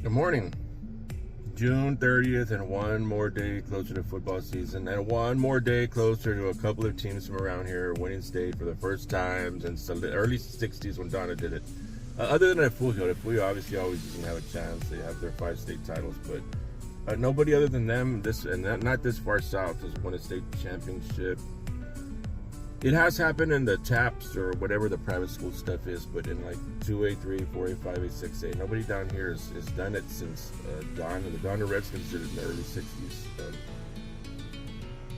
Good morning. June 30th, and one more day closer to football season, and one more day closer to a couple of teams from around here winning state for the first time since the early 60s when Donna did it. Other than Fuyo obviously always doesn't have a chance. They have their 5 state titles, but nobody other than them, not this far south, has won a state championship. It has happened in the TAPS or whatever the private school stuff is, but in like 2A, 3A, 4A, 5A, 6A, nobody down here has done it since Donna. The Donna Redskins did it in the early 60s.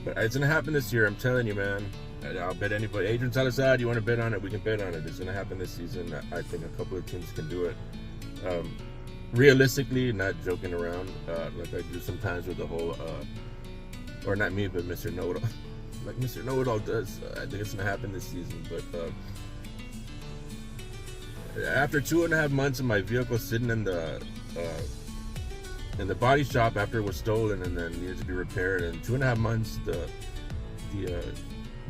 But it's going to happen this year, I'm telling you, man. I'll bet anybody. Adrian Salazar, you want to bet on it? We can bet on it. It's going to happen this season. I think a couple of teams can do it. Realistically, not joking around, like I do sometimes with the whole, or not me, but Mr. Know-It-All. Like Mr. Know-It-All does. I think it's going to happen this season. But after 2.5 months of my vehicle sitting in the body shop after it was stolen and then needed to be repaired, and 2.5 months the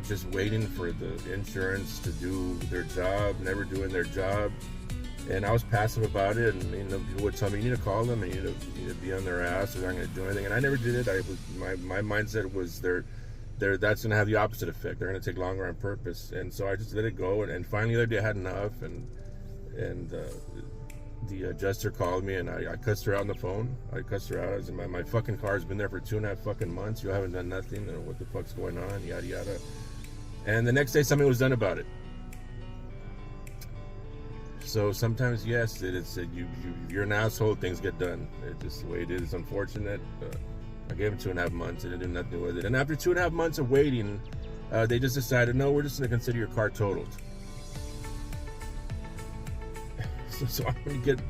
just waiting for the insurance to do their job, never doing their job, and I was passive about it. And people would tell me, you need to call them and you need to be on their ass, or they're not going to do anything. And I never did it. My mindset was that's going to have the opposite effect. They're going to take longer on purpose. And so I just let it go. And finally, the other day I had enough. And the adjuster called me, and I cussed her out on the phone. I cussed her out. I was in my fucking car's been there for 2.5 fucking months. You haven't done nothing. What the fuck's going on? Yada, yada. And the next day, something was done about it. So sometimes, yes, you're an asshole. Things get done. It's just the way it is. It's unfortunate. I gave them 2.5 months and they did nothing with it. And after 2.5 months of waiting, they just decided, no, we're just going to consider your car totaled. So I'm going to get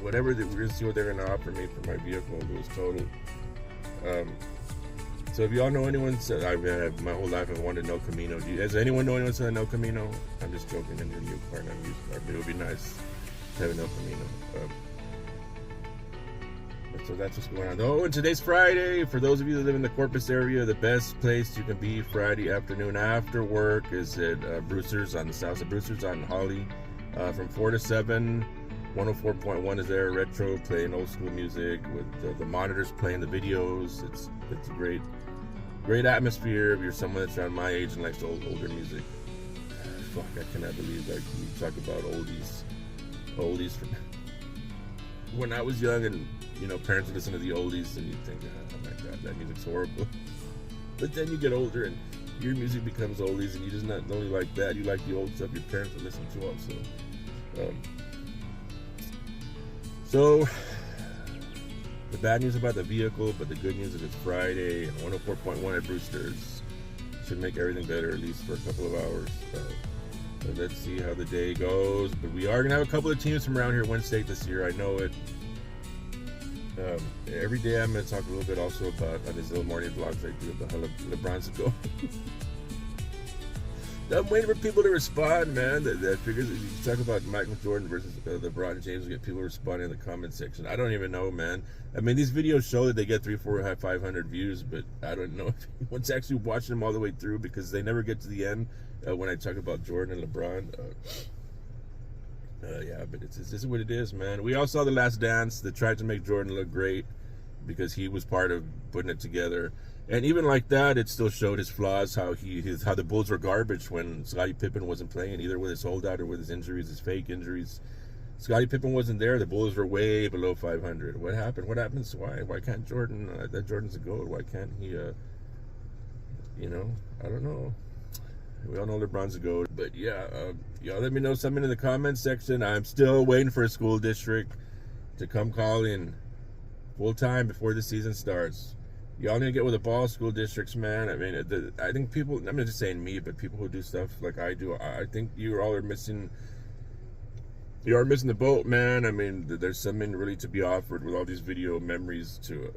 whatever, we're going to see what they're going to offer me for my vehicle if it was totaled. So if y'all know anyone, my whole life I've wanted No Camino. Does anyone know anyone said No Camino? I'm just joking. In your new car, not a used car, but it would be nice to have a No Camino. So that's what's going on. Oh, and today's Friday. For those of you that live in the Corpus area, the best place you can be Friday afternoon after work is at Brewster's on the south of Brewster's on Holly, from 4 to 7. 104.1 is there, retro, playing old school music with the monitors playing the videos. It's a great atmosphere if you're someone that's around my age and likes older music. Fuck, I cannot believe that you talk about oldies from when I was young, and parents would listen to the oldies and you think, oh my god, that music's horrible. But then you get older and your music becomes oldies, and you just not only like that, you like the old stuff your parents would listen to also. So the bad news about the vehicle, but the good news is it's Friday, and 104.1 at Brewster's should make everything better, at least for a couple of hours. So let's see how the day goes. But we are going to have a couple of teams from around here win state this year. I know it. Every day I'm going to talk a little bit also about, on these little morning vlogs I do, about how LeBron's a go. I'm waiting for people to respond, man. That figures, you talk about Michael Jordan versus LeBron James, we get people responding in the comment section. I don't even know, man. I mean, these videos show that they get 300, 400, 500 views, but I don't know if anyone's actually watching them all the way through, because they never get to the end when I talk about Jordan and LeBron. Yeah, but this is what it is, man. We all saw The Last Dance that tried to make Jordan look great because he was part of putting it together. And even like that, it still showed his flaws, how the Bulls were garbage when Scottie Pippen wasn't playing, either with his holdout or with his injuries, his fake injuries. Scottie Pippen wasn't there. The Bulls were way below 500. What happened? What happens? Why can't Jordan? That Jordan's a GOAT. Why can't he? I don't know. We all know LeBron's a GOAT. But yeah, y'all let me know something in the comments section. I'm still waiting for a school district to come call in full time before the season starts. Y'all need to get with the ball, school districts, man. I mean, I think people, I'm not just saying me, but people who do stuff like I do, I think you all are missing the boat, man. I mean, there's something really to be offered with all these video memories to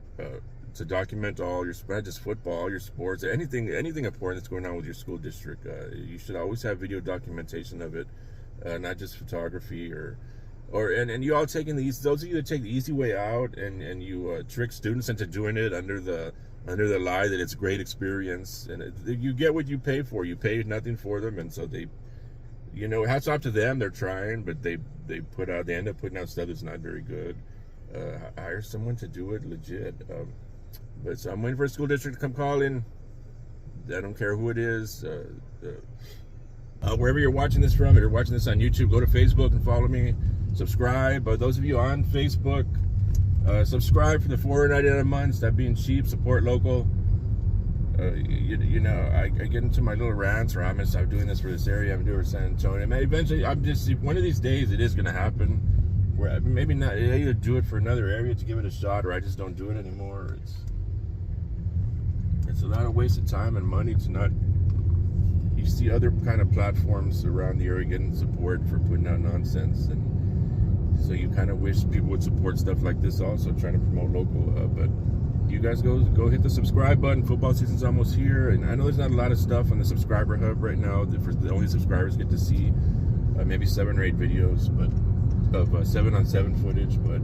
document all your, not just football, your sports, anything important that's going on with your school district. You should always have video documentation of it, not just photography and you all taking those of you that take the easy way out and you trick students into doing it under the lie that it's a great experience, and you get what you pay for. You pay nothing for them, and so they, hats off to them. They're trying, but they end up putting out stuff that's not very good. hire someone to do it legit. But so I'm waiting for a school district to come call in. I don't care who it is. Wherever you're watching this from, if you're watching this on YouTube, go to Facebook and follow me. Subscribe. Those of you on Facebook, subscribe for the $4.99 a month. Stop being cheap. Support local. You know, I get into my little rants where I'm going to stop doing this for this area. I'm doing it for San Antonio. And eventually, I'm just, one of these days, it is going to happen. Where maybe not, I either do it for another area to give it a shot, or I just don't do it anymore. It's a lot of wasted time and money to not. You see other kind of platforms around the area getting support for putting out nonsense, and so you kind of wish people would support stuff like this also, trying to promote local. But you guys go hit the subscribe button. Football season's almost here, and I know there's not a lot of stuff on the subscriber hub right now. The only subscribers get to see maybe 7 or 8 videos, but of 7-on-7 footage. But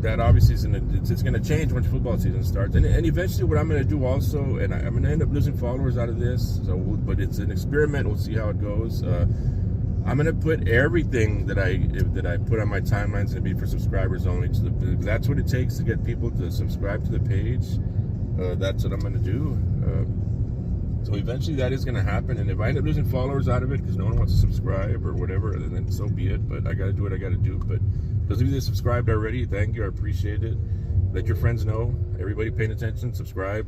that obviously it's going to change once football season starts, and eventually what I'm going to do also, and I'm going to end up losing followers out of this. So, but it's an experiment. We'll see how it goes. I'm going to put everything that I put on my timelines to be for subscribers only. That's what it takes to get people to subscribe to the page. That's what I'm going to do. So eventually that is going to happen. And if I end up losing followers out of it because no one wants to subscribe or whatever, then so be it. But I got to do what I got to do. But those of you that subscribed already, thank you. I appreciate it. Let your friends know. Everybody paying attention, subscribe.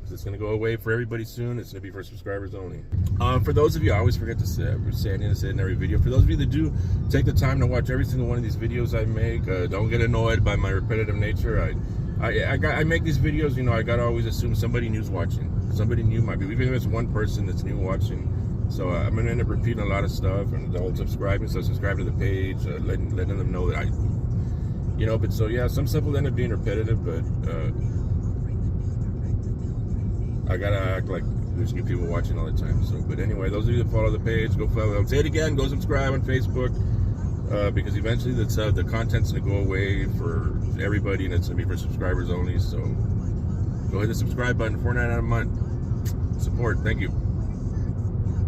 It's going to go away for everybody soon. It's going to be for subscribers only. For those of you, I always forget to say, I need to say it in every video. For those of you that do take the time to watch every single one of these videos I make, don't get annoyed by my repetitive nature. I make these videos, you know, I got to always assume somebody new's watching. Somebody new might be, even if it's one person that's new watching. So I'm going to end up repeating a lot of stuff, and the whole subscribing, so subscribe to the page, letting them know that you know, but so yeah, some stuff will end up being repetitive, but I gotta act like there's new people watching all the time. So, but anyway, those of you that follow the page, go follow. I'll say it again, go subscribe on Facebook, because eventually the content's gonna go away for everybody, and it's gonna be for subscribers only. So go hit the subscribe button, $4.99 a month. Support. Thank you.